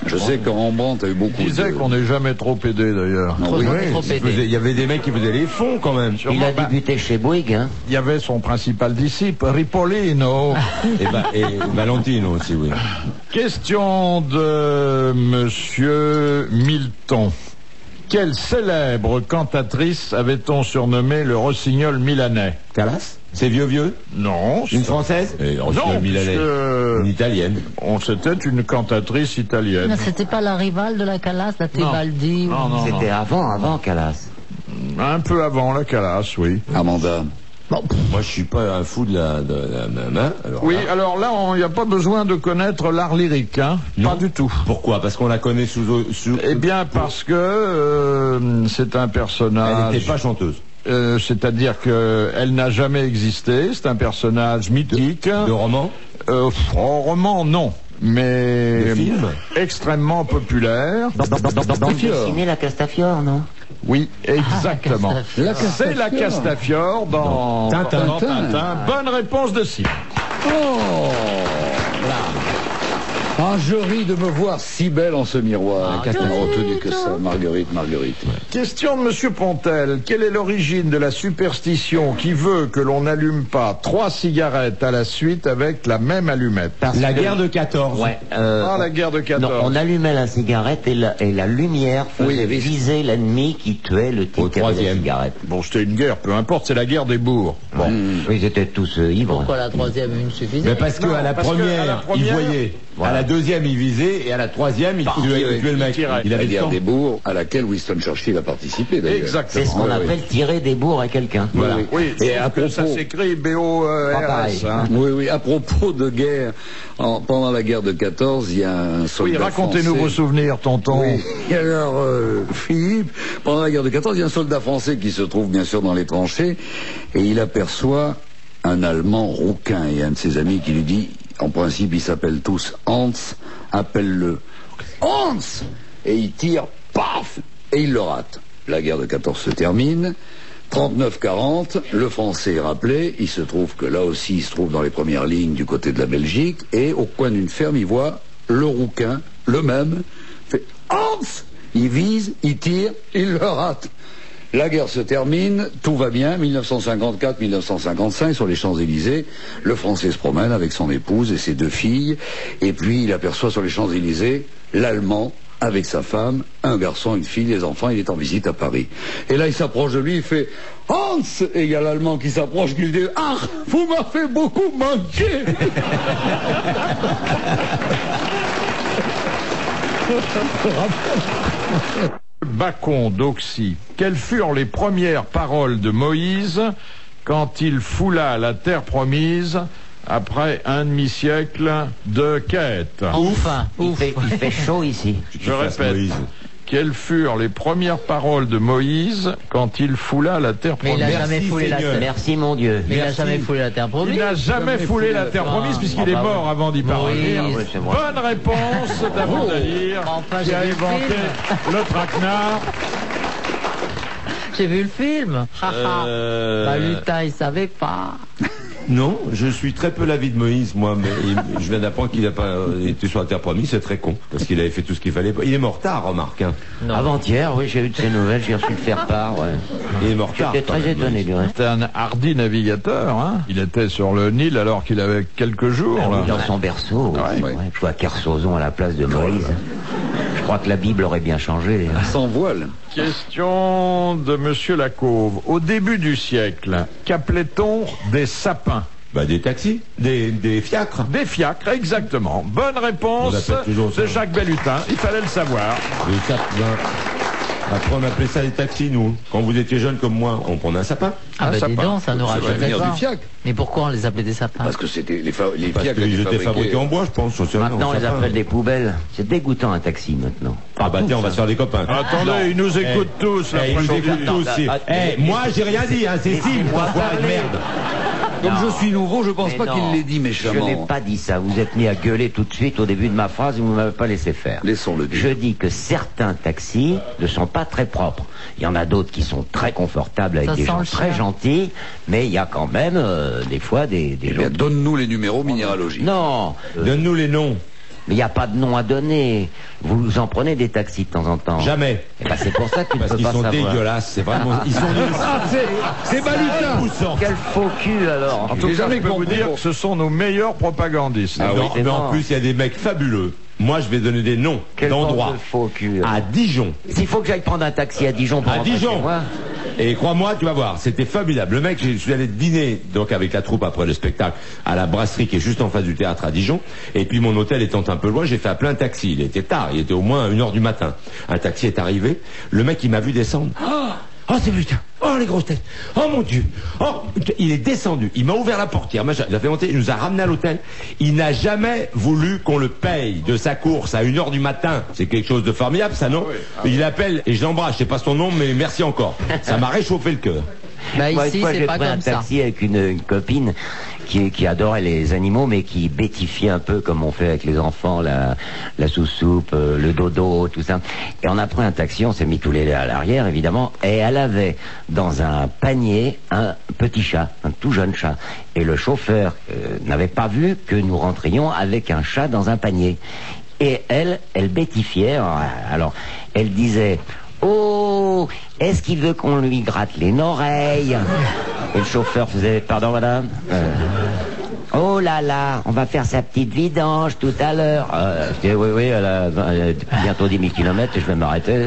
Je sais que Rembrandt a eu beaucoup Il disait de... qu'on n'est jamais trop aidé d'ailleurs. Non, oui. trop aidé. Il y a des mecs qui faisaient les fonds quand même. Il a débuté chez Bouygues, hein. Il y avait son principal disciple, Ripolino. Et Valentino aussi, oui. Question de Monsieur Milton. Quelle célèbre cantatrice avait-on surnommé le rossignol milanais? Calas? C'est vieux? Non. Une française? Non, milanais. puisque Une italienne. c'était une cantatrice italienne. Non, c'était pas la rivale de la Calas, la Tebaldi. Non. C'était avant Calas. Un peu avant la Calas, oui. Amanda. Bon, Moi, je suis pas un fou de la main. Oui, alors là, il n'y a pas besoin de connaître l'art lyrique, hein. Non. Pas du tout. Pourquoi? Parce qu'on la connaît sous... Eh bien, parce que c'est un personnage... Elle n'était pas chanteuse. C'est-à-dire qu'elle n'a jamais existé. C'est un personnage mythique. De roman? Roman, non. Mais De film? extrêmement populaire. Bande dessinée La Castafiore, non? Oui, exactement. La C'est la Castafiore dans Tintin. dans Tintin. Bonne réponse de Sim. Ah, je ris de me voir si belle en ce miroir. On n'a retenu que ça. Marguerite. Question de Monsieur Pontel. Quelle est l'origine de la superstition qui veut que l'on n'allume pas 3 cigarettes à la suite avec la même allumette? La guerre de 14. Ouais. La guerre de 14. Non, on allumait la cigarette et la lumière faisait viser l'ennemi qui tuait le type qui avait la cigarette. Bon, c'était une guerre, peu importe, c'est la guerre des bourgs. Bon. Ils étaient tous ivres. pourquoi la troisième une suffisait? Mais parce qu'à la première, il voyait. À la deuxième, il visait. Et à la troisième, il tuait le mec. Il La avait le guerre temps. des bourgs à laquelle Winston Churchill a participé d'ailleurs. Exactement. C'est ce qu'on appelle tirer des bourres à quelqu'un. Voilà. Oui, Et sauf à que ça propos- s'écrit B-O-R-S. Hein. Oui, à propos de guerre, pendant la guerre de 14, il y a un soldat Oui, racontez-nous français. vos souvenirs, tonton. Oui. Et alors, Philippe, pendant la guerre de 14, il y a un soldat français qui se trouve bien sûr dans les tranchées, et il aperçoit un Allemand rouquin, et un de ses amis qui lui dit, en principe, ils s'appellent tous Hans, appelle-le Hans! Et il tire, paf! Et il le rate. La guerre de 14 se termine, 39-40, le Français est rappelé, il se trouve que là aussi, il se trouve dans les premières lignes du côté de la Belgique, et au coin d'une ferme, il voit le rouquin, le même, fait « Hans !» Il vise, il tire, il le rate. La guerre se termine, tout va bien, 1954-1955, sur les Champs-Élysées, le Français se promène avec son épouse et ses 2 filles, et puis il aperçoit sur les Champs-Élysées l'Allemand, avec sa femme, un garçon, une fille, les enfants, il est en visite à Paris. Et là, il s'approche de lui, il fait « Hans !» Et il y a l'Allemand qui s'approche, qui lui dit « Ah, vous m'avez fait beaucoup manquer !» Bacon d'Auxy. Quelles furent les premières paroles de Moïse quand il foula la terre promise après un demi-siècle de quête? Enfin, Il fait chaud ici. Je répète. Quelles furent les premières paroles de Moïse quand il foula la terre Mais promise? il n'a jamais foulé la terre. Merci mon Dieu. Mais il n'a jamais foulé la terre promise. Il n'a jamais foulé la terre promise puisqu'il est mort avant d'y parvenir. Oui, c'est vrai. Bonne réponse d'Abondalire Enfin, qui j'ai a vu le inventé le traquenard. J'ai vu le film. Bah, lutin, il savait pas. Non, je suis très peu l'avis de Moïse, moi, mais je viens d'apprendre qu'il n'a pas été sur la terre promise, c'est très con, parce qu'il avait fait tout ce qu'il fallait. Il est mort tard, remarque. Hein. Avant-hier, oui, j'ai eu de ses nouvelles, j'ai reçu le faire-part, ouais. Il est mort tard. J'étais très étonné du reste. C'était un hardi navigateur. Hein. Il était sur le Nil alors qu'il avait quelques jours. Là. Dans son berceau, Ouais. je vois Kersozon à la place de Moïse. Je crois que la Bible aurait bien changé. Sans voile. Question de Monsieur Lacauve. Au début du siècle, qu'appelait-on des sapins? Bah, des taxis, des fiacres. Des fiacres, exactement. Bonne On réponse l'appelle toujours ça. de Jacques Bellutin. Il fallait le savoir. Des sapins. Après, on appelait ça les taxis, nous. Quand vous étiez jeune comme moi, on prenait un sapin. Ah, bah, sapin. dis donc, ça nous Ça va rajeunit venir pas. du fiacre. Mais pourquoi on les appelait des sapins? Parce que c'était les Parce fiacres qu'ils étaient fabriqués en bois, je pense. Maintenant, on les appelle des poubelles. C'est dégoûtant un taxi maintenant. Ah bah tiens, on va se faire des copains. Attendez, ils nous écoutent tous. là, Ils nous aujourd'hui. écoutent tous. Moi, j'ai rien dit, hein, c'est si, enfoiré de merde. Comme je suis nouveau, je pense Mais pas non, qu'il l'ait dit Je méchamment. n'ai pas dit ça. Vous êtes mis à gueuler tout de suite au début de ma phrase et vous ne m'avez pas laissé faire. Laissons-le dire. Je dis que certains taxis ne sont pas très propres. Il y en a d'autres qui sont très confortables avec Ça des sent gens le très chien. gentils, mais il y a quand même des fois des Eh gens... bien, donne-nous les numéros minéralogiques. Non, Donne-nous les noms. mais il n'y a pas de nom à donner. Vous en prenez des taxis de temps en temps. Jamais. Eh ben, c'est pour ça que tu ne Parce peux qu'ils pas sont savoir. dégueulasses, c'est vraiment. Ils sont C'est Balutin. Quel faux cul alors. En tout J'ai cas, jamais je peux vous compris dire pour- que ce sont nos meilleurs propagandistes. Ah oui, c'est mais en mort. plus, il y a des mecs fabuleux. Moi, je vais donner des noms Quel d'endroits. bande de faux cul. À Dijon. S'il faut que j'aille prendre un taxi à Dijon pour À rentrer Dijon. chez moi, Et crois-moi, tu vas voir, c'était formidable. Le mec, je suis allé dîner donc avec la troupe après le spectacle à la brasserie qui est juste en face du théâtre à Dijon. Et puis mon hôtel étant un peu loin, j'ai fait appeler un taxi. Il était tard, il était au moins 1h du matin. Un taxi est arrivé. Le mec, il m'a vu descendre. Oh, c'est putain. Oh, les grosses têtes. Oh, mon Dieu. Oh, il est descendu. Il m'a ouvert la portière. Machin. Il a fait monter. Il nous a ramené à l'hôtel. Il n'a jamais voulu qu'on le paye de sa course à 1h du matin. C'est quelque chose de formidable, ça, non? Il appelle et je l'embrasse. Je sais pas son nom, mais merci encore. Ça m'a réchauffé le cœur. Bah, Moi, ici, une fois, c'est j'ai pas pris un comme ça. taxi avec une copine qui adorait les animaux, mais qui bêtifiait un peu comme on fait avec les enfants, la sous-soupe, le dodo, tout ça. Et on a pris un taxi, on s'est mis tous les deux à l'arrière, évidemment, et elle avait dans un panier un petit chat, un tout jeune chat. Et le chauffeur n'avait pas vu que nous rentrions avec un chat dans un panier. Et elle bêtifiait, alors elle disait... Oh, est-ce qu'il veut qu'on lui gratte les oreilles? Et le chauffeur faisait, pardon madame, oh là là, on va faire sa petite vidange tout à l'heure. Je dis, oui, elle a bientôt 10 000 km et je vais m'arrêter.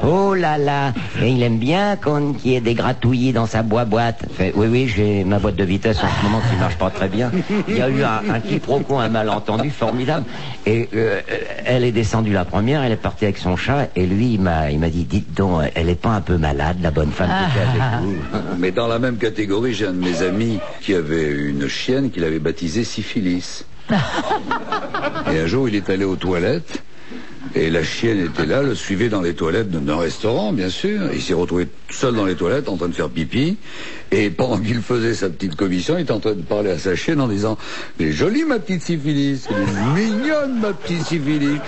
Oh là là, et il aime bien qu'il y ait des gratouillis dans sa boîte. Fait, oui, j'ai ma boîte de vitesse en ce moment qui marche pas très bien. Il y a eu un quiproquo, un malentendu formidable. Et elle est descendue la première, elle est partie avec son chat, et lui, il m'a dit, dites donc, elle est pas un peu malade, la bonne femme qui était avec vous? Mais dans la même catégorie, j'ai un de mes amis qui avait une chienne qu'il avait baptisée Syphilis. Et un jour, il est allé aux toilettes Et la chienne était là, le suivait dans les toilettes d'un restaurant, bien sûr. Il s'est retrouvé seul dans les toilettes en train de faire pipi. Et pendant qu'il faisait sa petite commission, il était en train de parler à sa chienne en disant « Elle est jolie ma petite syphilis, elle est mignonne ma petite syphilis.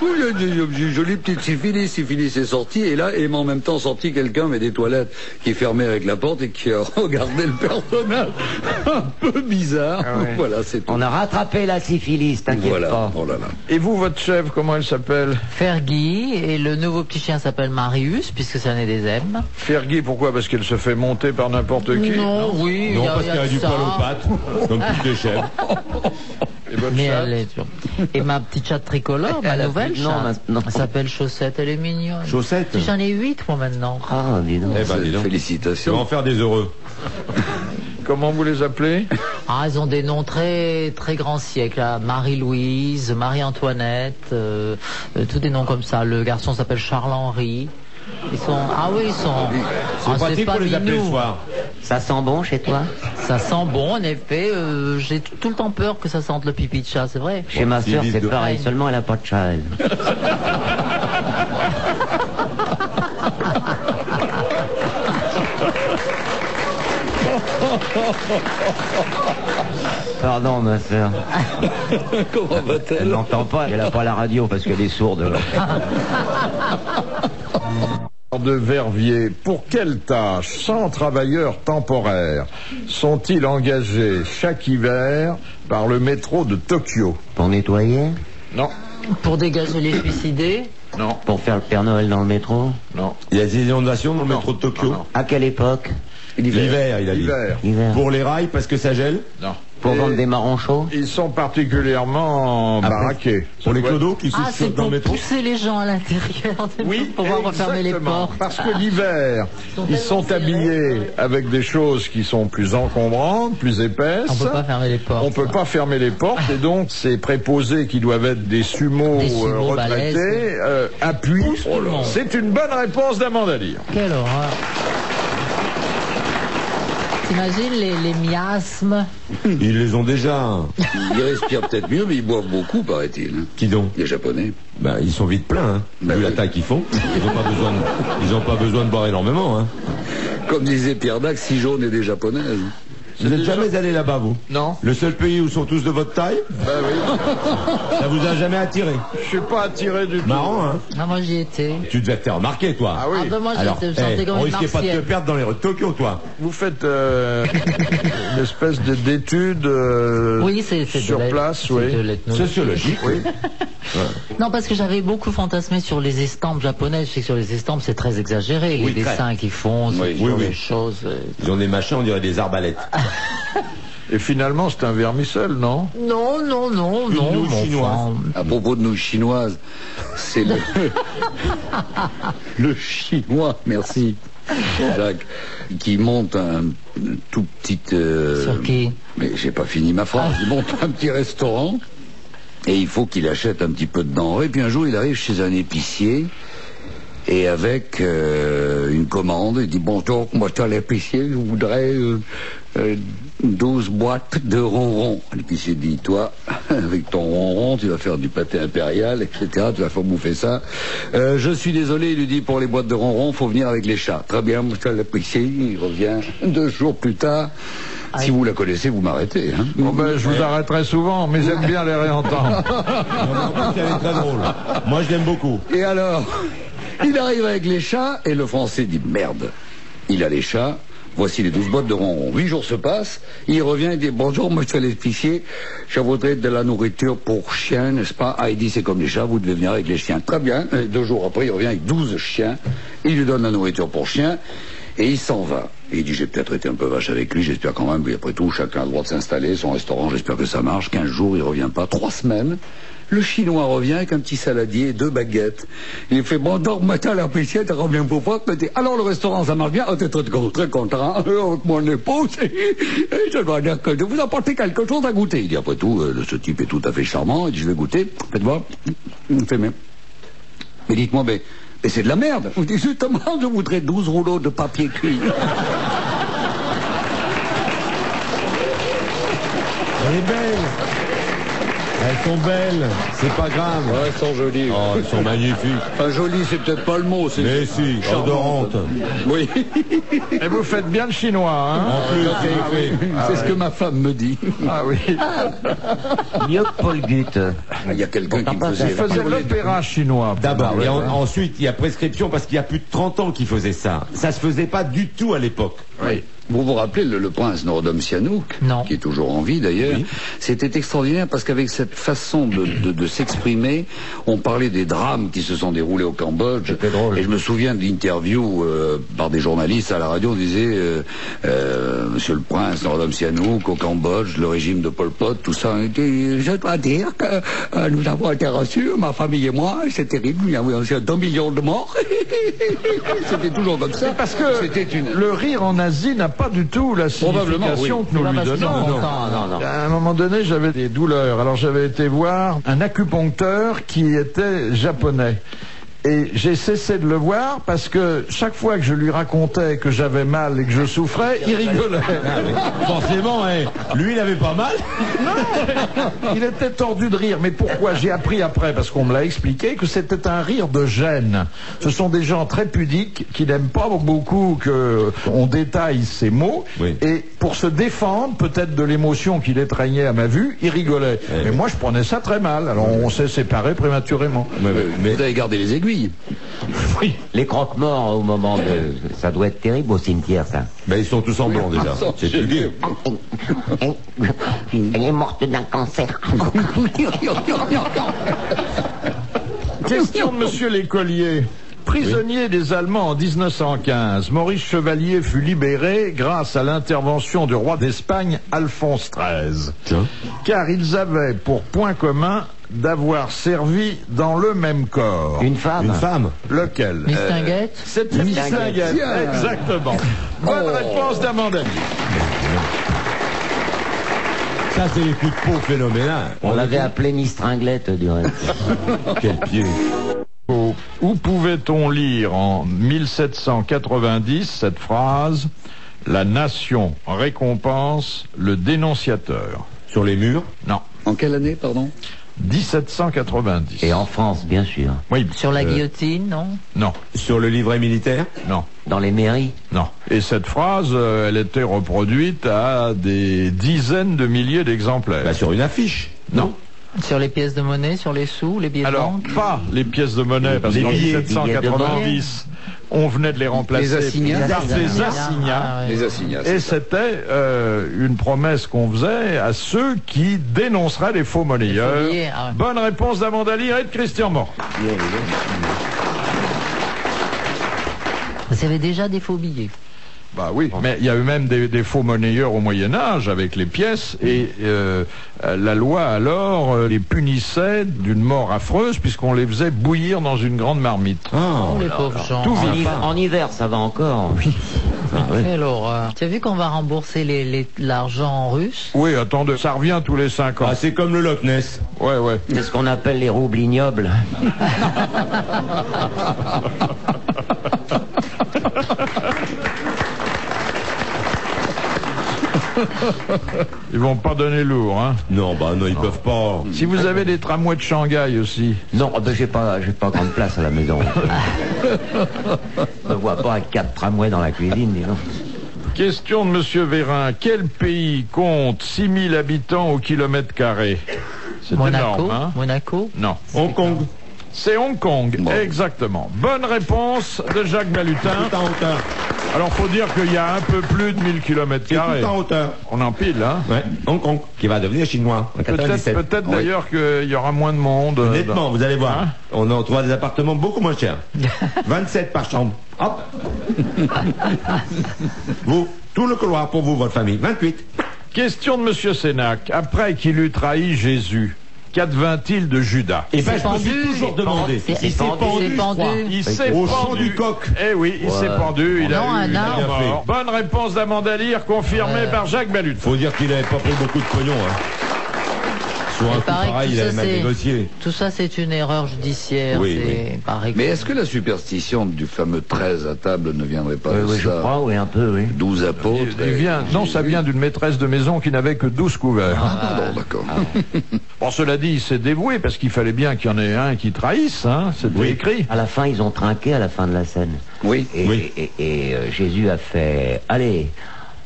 Jolie petite syphilis. » Syphilis est sorti et là, et en même temps sorti quelqu'un mais des toilettes qui fermait avec la porte et qui a regardé le personnage un peu bizarre. Ah ouais. Voilà, c'est tout. On a rattrapé la syphilis, t'inquiète pas. Oh là là. Et vous, votre chef, comment elle s'appelle? Fergie, et le nouveau petit chien s'appelle Marius, puisque ça n'est des M. Fergie, pourquoi? Parce qu'elle se fait monter par n'importe qui? Non, oui, Non, il y a, parce il y a qu'elle a du ça. poil aux pattes, comme toutes les chèvres. Et votre Mais chatte? elle est... Et ma petite chatte tricolore, ma Elle a nouvelle plus de nom, chatte, maintenant. elle s'appelle Chaussette, elle est mignonne. Chaussette? J'en ai 8 moi maintenant. Ah, dis donc. Eh ben, dis donc. Tu vas Félicitations. en faire des heureux. Comment vous les appelez? Ah, ils ont des noms très très grand siècle. Là. Marie-Louise, Marie-Antoinette, tous des noms comme ça. Le garçon s'appelle Charles-Henri. Ils sont... Ah oui, ils sont... C'est pratique pas pour les appeler le minou. soir. Ça sent bon chez toi? Ça sent bon, en effet. J'ai tout le temps peur que ça sente le pipi de chat, c'est vrai. Chez ma sœur, Sylvie c'est de- pareil, seulement elle a pas de chat, elle. Pardon, ma sœur. Comment Elle va-t-elle? n'entend pas, elle a pas la radio parce qu'elle est sourde. De Verviers, pour quelle tâche 100 travailleurs temporaires sont-ils engagés chaque hiver par le métro de Tokyo? Pour nettoyer? Non, Pour dégager les suicidés. non, Pour faire le Père Noël dans le métro? non. Il y a des inondations dans le métro de Tokyo. Non. À quelle époque? L'hiver, il a dit. L'hiver. L'hiver. Pour les rails, parce que ça gèle. Non. Pour Et vendre des marrons chauds? ils sont particulièrement Après, baraqués. Pour les Ça doit- clodos qui Ah, souffrent c'est dans pour le métro. pousser les gens à l'intérieur, Oui, pour pouvoir refermer les exactement. portes. Parce que l'hiver, ils sont habillés avec des choses qui sont plus encombrantes, plus épaisses. On peut pas fermer les portes. On peut pas fermer les portes et donc ces préposés qui doivent être des sumos, Des sumos retraités balèzes. appuient. Pousse tout le monde. C'est une bonne réponse d'Amanda Lear. Quelle horreur. T'imagines les miasmes? Ils les ont déjà. Ils respirent peut-être mieux, mais ils boivent beaucoup, paraît-il. hein. Qui donc? Les Japonais. Ben, ils sont vite pleins, hein. Ben Vu la oui. taille qu'ils font. Ils n'ont pas besoin de boire énormément, hein. Comme disait Pierre Dac, si jaune et des japonaises. Vous n'êtes jamais allé là-bas, vous? Non. Le seul pays où sont tous de votre taille? Ben oui. Ça vous a jamais attiré? Je suis pas attiré du tout. Marrant, hein? Ah, moi j'y étais. Tu devais te faire remarquer, toi. Ah oui. Ah, ben moi Alors, j'étais chantais comme on une risquait pas de te martienne. perdre dans les rues de Tokyo, toi. Vous faites une espèce d'étude Oui, c'est sur de la- place, c'est oui. de l'ethnologie. Sociologique, oui. Non, parce que j'avais beaucoup fantasmé sur les estampes japonaises. Je sais que sur les estampes, c'est très exagéré. Oui, Les très. dessins qu'ils font, c'est Oui, toujours oui, oui. des choses... Ils ont des machins, on dirait des arbalètes. Et finalement, c'est un vermicelle, non? Non, non, non, Une non. nouille mon chinoise. enfant. À propos de nouilles chinoises, c'est le chinois, merci, Jacques, qui monte un tout petit... Sur qui? Mais j'ai pas fini ma phrase. Il monte un petit restaurant et il faut qu'il achète un petit peu de denrées. Puis un jour, il arrive chez un épicier et avec une commande, il dit « Bonjour, moi je suis l'épicier, je voudrais 12 boîtes de ronron. » L'épicier dit « Toi, avec ton ronron, tu vas faire du pâté impérial, etc. Tu vas faire bouffer ça. Je suis désolé, il lui dit, pour les boîtes de ronron, faut venir avec les chats. » Très bien, monsieur l'épicier, il revient 2 jours plus tard. Si vous la connaissez, vous m'arrêtez. Hein. Bon ben, je vous arrêterai souvent, mais j'aime bien les réentendre. En plus, elle est très drôle. Moi, je l'aime beaucoup. Et alors, il arrive avec les chats, et le Français dit, merde, il a les chats, voici les 12 boîtes de ronron. 8 jours se passent, il revient et dit, bonjour monsieur l'épicier, je voudrais de la nourriture pour chiens, n'est-ce pas? Ah, il dit, c'est comme les chats, vous devez venir avec les chiens. Très bien, et 2 jours après, il revient avec 12 chiens, il lui donne la nourriture pour chiens, et il s'en va. Et il dit, j'ai peut-être été un peu vache avec lui, j'espère quand même, puis après tout, chacun a le droit de s'installer, son restaurant, j'espère que ça marche. 15 jours, il revient pas, 3 semaines. Le Chinois revient avec un petit saladier et 2 baguettes. Il fait, bon, donc, maintenant, l'épicier, tu reviens pour pas. Alors, le restaurant, ça marche bien. Oh, t'es très content. Avec mon épouse, je dois dire que de vous apporter quelque chose à goûter. Il dit, après tout, ce type est tout à fait charmant. Il dit, je vais goûter. Faites voir. Il fait, mais dites-moi, mais c'est de la merde. Vous dites, justement, je voudrais 12 rouleaux de papier cuit. Elle est belle. Elle sont belles. C'est pas grave. Ouais, elles sont jolies. Oh, elles sont magnifiques. Enfin, joli, c'est peut-être pas le mot. Mais si, odorantes. Oui. Et vous faites bien le chinois, hein? En plus, C'est ce que ma femme me dit. Ah oui. Mieux que Paul Gutt. Il y a quelqu'un qui me Il faisait l'opéra chinois. D'abord, et ensuite, il y a prescription parce qu'il y a plus de 30 ans qu'il faisait ça. Ça se faisait pas du tout à l'époque. Oui. Vous vous rappelez le prince Norodom Sihanouk, Non. qui est toujours en vie d'ailleurs, Oui. C'était extraordinaire parce qu'avec cette façon de s'exprimer, on parlait des drames qui se sont déroulés au Cambodge. C'était drôle. Et je me souviens d'interviews par des journalistes à la radio, on disait Monsieur le prince Norodom Sihanouk au Cambodge, le régime de Pol Pot, tout ça. Et je dois dire que nous avons été reçus, ma famille et moi, c'est terrible, il y a eu 2 millions de morts. C'était toujours comme ça. Parce que c'était le rire en Asie n'a pas du tout la signification que nous lui donnons. Non. À un moment donné, j'avais des douleurs. Alors j'avais été voir un acupuncteur qui était japonais. Et j'ai cessé de le voir parce que chaque fois que je lui racontais que j'avais mal et que je souffrais, il rigolait. Forcément, lui, il avait pas mal. Il était tordu de rire. Mais pourquoi? J'ai appris après, parce qu'on me l'a expliqué, que c'était un rire de gêne. Ce sont des gens très pudiques qui n'aiment pas beaucoup qu'on détaille ces mots. Oui. Et pour se défendre, peut-être de l'émotion qui l'étreignait à ma vue, il rigolait. Oui. Mais moi, je prenais ça très mal. Alors on s'est séparés prématurément. Mais vous avez gardé les aiguilles. Oui. Les croque-morts au moment de... Ça doit être terrible au cimetière, ça. Ben, ils sont tous en blanc déjà. C'est plus gai. Elle est morte d'un cancer. Question de Monsieur l'écolier. Prisonnier des Allemands en 1915, Maurice Chevalier fut libéré grâce à l'intervention du roi d'Espagne Alphonse XIII. Car ils avaient pour point commun d'avoir servi dans le même corps. Une femme. Une femme. Lequel? Mistinguette. C'était Mistinguette, exactement. Bonne réponse d'Amandine. Ça, c'est les coups de peau phénoménal. On l'avait appelée Mistringlette, du reste. Quel pied. Où pouvait-on lire en 1790 cette phrase « La nation récompense le dénonciateur » Sur les murs. Non. En quelle année, pardon? 1790. Et en France, bien sûr. Oui. Sur la guillotine, non? Non. Sur le livret militaire. Non. Dans les mairies. Non. Et cette phrase, elle était reproduite à des dizaines de milliers d'exemplaires. Bah, sur une affiche. Non. Sur les pièces de monnaie, sur les sous, les billets de Alors, banque? pas les pièces de monnaie, parce Les qu'en billets, 1790, on venait de les remplacer Les assignats. par des assignats. Ah, ouais. Les assignats. Et c'était une promesse qu'on faisait à ceux qui dénonceraient les faux monnayeurs. Les faux billets, ah ouais. Bonne réponse d'Amanda Lear et de Christian Mort. Vous avez déjà des faux billets. Bah oui, mais il y a eu même des faux monnayeurs au Moyen-Âge avec les pièces, et la loi alors les punissait d'une mort affreuse puisqu'on les faisait bouillir dans une grande marmite. Oh, les pauvres gens. Tout vient. En hiver, ça va encore. Quelle horreur. Tu as vu qu'on va rembourser l'argent russe? Oui, attendez, ça revient tous les 5 ans. Ah, c'est comme le Loch Ness. Ouais, ouais. C'est ce qu'on appelle les roubles ignobles. Ils vont pas donner lourd, hein. Non, bah non, ils peuvent pas. Si vous avez des tramways de Shanghai aussi. Non, ben, j'ai pas grande place à la maison. Je ne vois pas 4 tramways dans la cuisine, dis donc. Question de Monsieur Vérin. Quel pays compte 6000 habitants au kilomètre carré? C'est Monaco. énorme, hein. Monaco. Non. Hong Kong. C'est Hong Kong, exactement. Bonne réponse de Jacques Balutin. Tout en hauteur. Alors, faut dire qu'il y a un peu plus de 1000 km². C'est tout en hauteur. On empile, hein. Ouais, Hong Kong, qui va devenir chinois en 97. Peut-être d'ailleurs qu'il y aura moins de monde. Honnêtement, vous allez voir. Hein? On en trouvera des appartements beaucoup moins chers. 27 par chambre. Hop. Vous, tout le couloir pour vous, votre famille. 28. Question de Monsieur Sénac. Après qu'il eut trahi Jésus, qu'advint-il de Judas? Et ben, je me pendu, suis toujours il est demandé. pendu, il s'est pendu, je crois. Il s'est Au champ pendu. du coq. Eh oui, il s'est pendu. Il Non, a un eu arbre. la mort. Bonne réponse d'Amanda Lear, confirmée par Jacques Balutin. Faut dire qu'il avait pas pris beaucoup de pognon, hein. Sur un coup pareil, il avait mal négocié. Tout ça, c'est une erreur judiciaire. Oui. Mais est-ce que la superstition du fameux 13 à table ne viendrait pas de Oui, ça? je crois, oui, un peu, oui. 12 apôtres. Non, ça vient d'une maîtresse de maison qui n'avait que 12 couverts. Bon, d'accord. Bon, cela dit, il s'est dévoué parce qu'il fallait bien qu'il y en ait un qui trahisse, hein. C'était écrit. À la fin, ils ont trinqué à la fin de la scène. Oui. Et Jésus a fait, allez,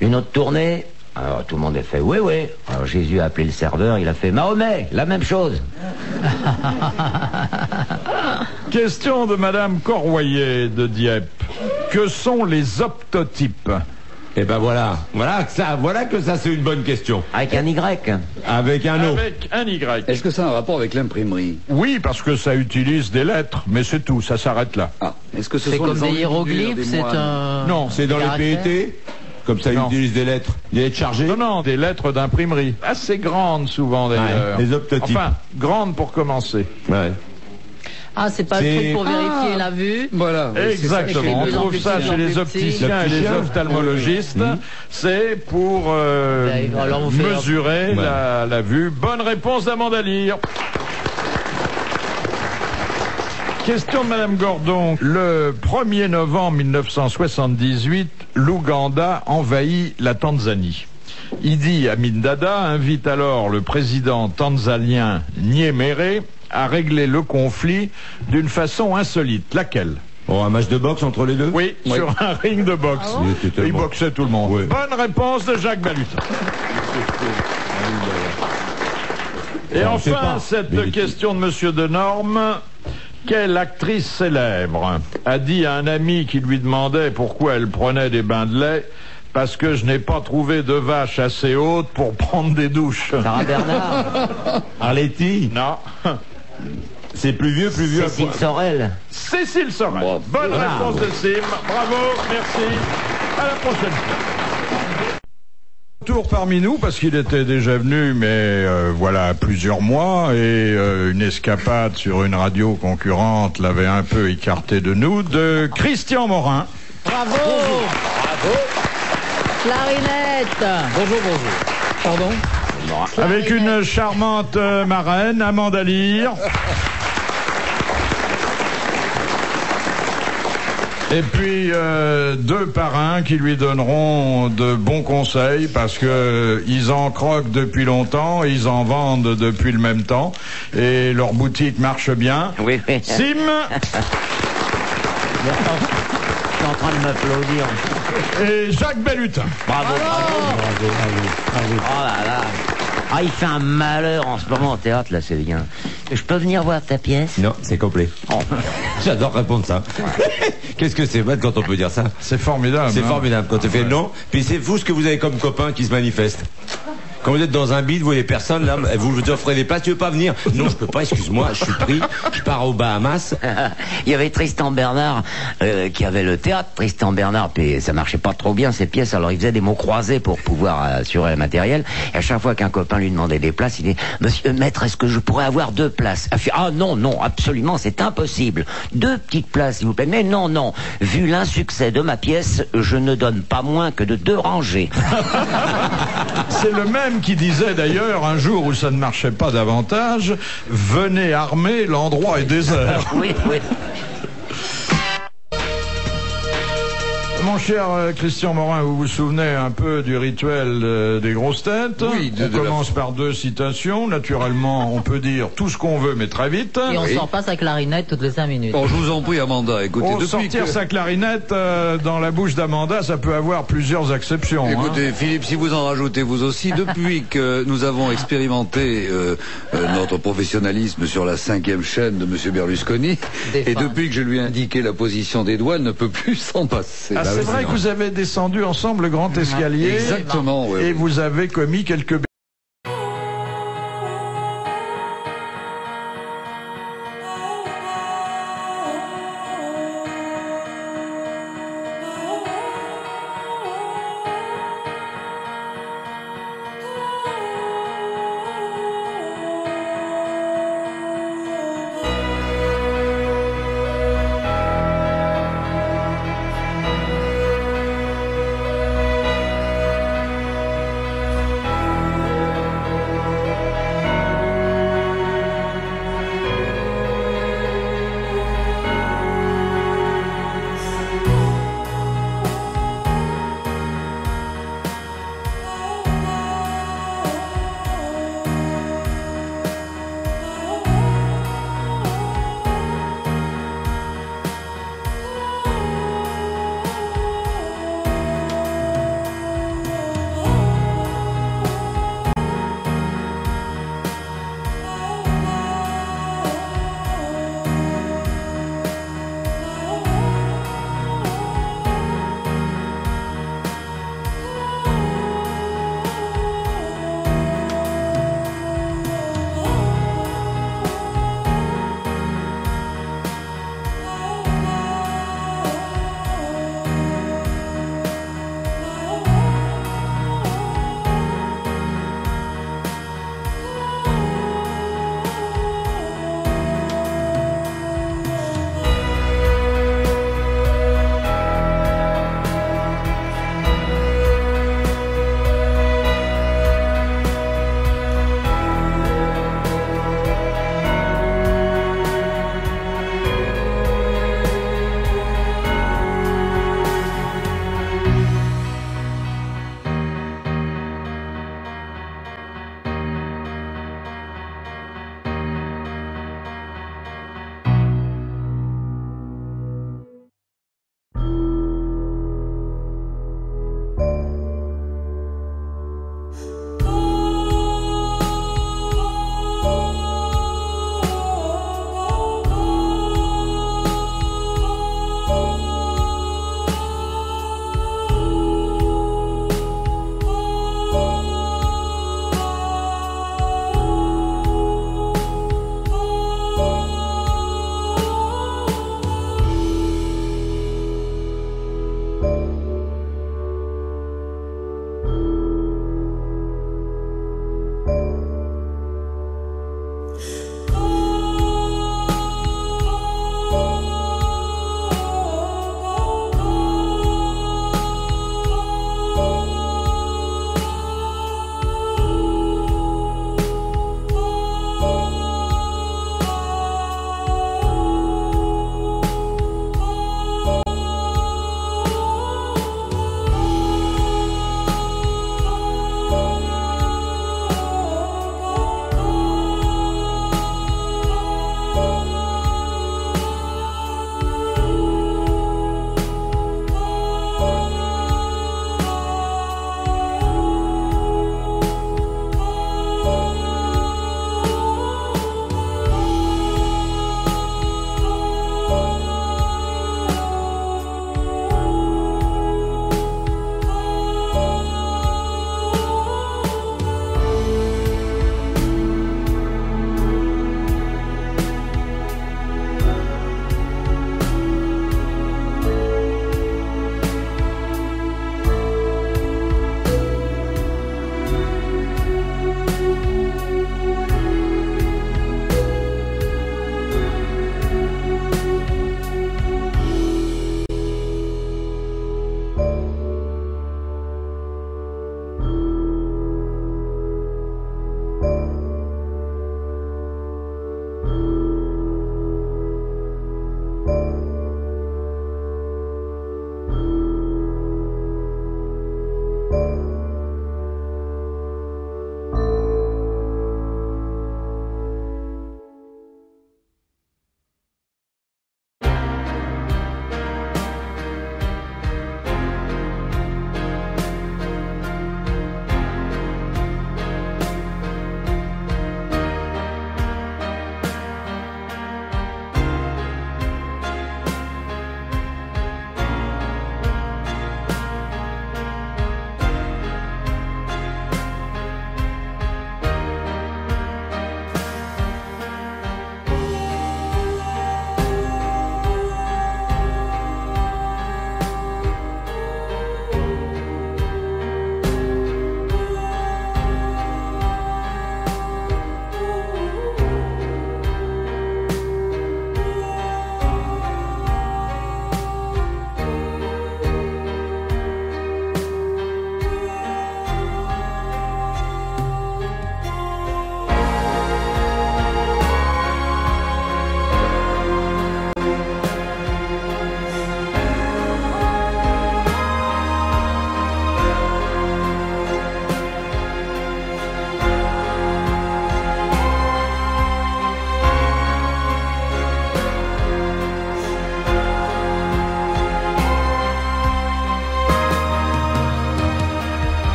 une autre tournée. Alors tout le monde a fait, oui, oui. Alors Jésus a appelé le serveur, il a fait, Mahomet, la même chose. Question de Madame Corroyer de Dieppe. Que sont les optotypes? Eh ben voilà que ça c'est une bonne question. Avec un Y. Avec un O. Avec un Y. Est-ce que ça a un rapport avec l'imprimerie? Oui, parce que ça utilise des lettres, mais c'est tout, ça s'arrête là. Ah, est-ce que ce C'est sont comme les des hiéroglyphes, des c'est moines? un... Non, C'est dans les caractère. PET. Comme ça, ils Non. utilisent des lettres chargées. Non, des lettres d'imprimerie. Assez grandes souvent d'ailleurs. Ouais, les optotypes. Enfin, grandes pour commencer. Ouais. Ah, c'est pas le C'est- truc pour vérifier la vue? Voilà. oui, c'est ça. Exactement. On plus en trouve plus ça petit, chez en les plus opticiens et les petit. ophtalmologistes. C'est pour alors on fait- mesurer Ouais. la vue. Bonne réponse d'Amanda Lear. Question de Madame Gordon. Le 1er novembre 1978, l'Ouganda envahit la Tanzanie. Idi Amin Dada invite alors le président tanzanien Nyerere à régler le conflit d'une façon insolite. Laquelle? Oh, un match de boxe entre les deux? Oui, sur un ring de boxe. Il était Il tellement- boxait tout le monde. Oui. Bonne réponse de Jacques Balutin. Et On sait enfin, pas. cette Mais- question de Monsieur Denorme. Quelle actrice célèbre a dit à un ami qui lui demandait pourquoi elle prenait des bains de lait? Parce que je n'ai pas trouvé de vache assez haute pour prendre des douches. Sarah Bernard. Arletty. Non. C'est plus vieux. Cécile Sorel. Cécile Sorel. Bravo. Bonne réponse de Sim. Bravo, merci. À la prochaine fois. Tour parmi nous parce qu'il était déjà venu, mais voilà plusieurs mois et une escapade sur une radio concurrente l'avait un peu écarté de nous. De Christian Morin. Bravo! Bravo! Clarinette! Bonjour. Pardon? Avec une charmante marraine, Amanda Lear. Et puis deux parrains qui lui donneront de bons conseils parce que ils en croquent depuis longtemps, ils en vendent depuis le même temps et leur boutique marche bien. Oui, oui. Sim, Je suis en train de m'applaudir. et Jacques Balutin. Bravo. Oh là là. Ah, il fait un malheur en ce moment au théâtre, là, c'est bien. Je peux venir voir ta pièce? Non, c'est complet. Oh. J'adore répondre ça. Qu'est-ce que c'est bête quand on peut dire ça? C'est formidable. C'est hein. formidable quand on fait non. Puis c'est vous ce que vous avez comme copains qui se manifestent. Quand vous êtes dans un bide, vous voyez personne, là, vous offrez des places, tu veux pas venir? Non, je peux pas, excuse-moi, je suis pris, je pars aux Bahamas. Il y avait Tristan Bernard qui avait le théâtre. Tristan Bernard, puis ça marchait pas trop bien ces pièces, alors il faisait des mots croisés pour pouvoir assurer le matériel. Et à chaque fois qu'un copain lui demandait des places, il dit Monsieur Maître, est-ce que je pourrais avoir 2 places? Elle fait, ah non, absolument, c'est impossible. 2 petites places, s'il vous plaît. Mais non, vu l'insuccès de ma pièce, je ne donne pas moins que de 2 rangées. C'est le même qui disait d'ailleurs un jour où ça ne marchait pas davantage, venez armer, l'endroit est désert. Oui. Mon cher Christian Morin, vous vous souvenez un peu du rituel des grosses têtes? Oui, on commence par 2 citations. Naturellement, on peut dire tout ce qu'on veut, mais très vite. Et on Oui. sort pas sa clarinette toutes les 5 minutes. Bon, je vous en prie, Amanda, écoutez, Oh, depuis sortir que... sa clarinette dans la bouche d'Amanda, ça peut avoir plusieurs exceptions. Écoutez, hein. Philippe, si vous en rajoutez vous aussi, depuis que nous avons expérimenté notre professionnalisme sur la 5e chaîne de M. Berlusconi, Défunt. et depuis que je lui ai indiqué la position des doigts, elle ne peut plus s'en passer. Ah, c'est vrai que vous avez descendu ensemble le grand escalier. Exactement, oui. Et vous avez commis quelques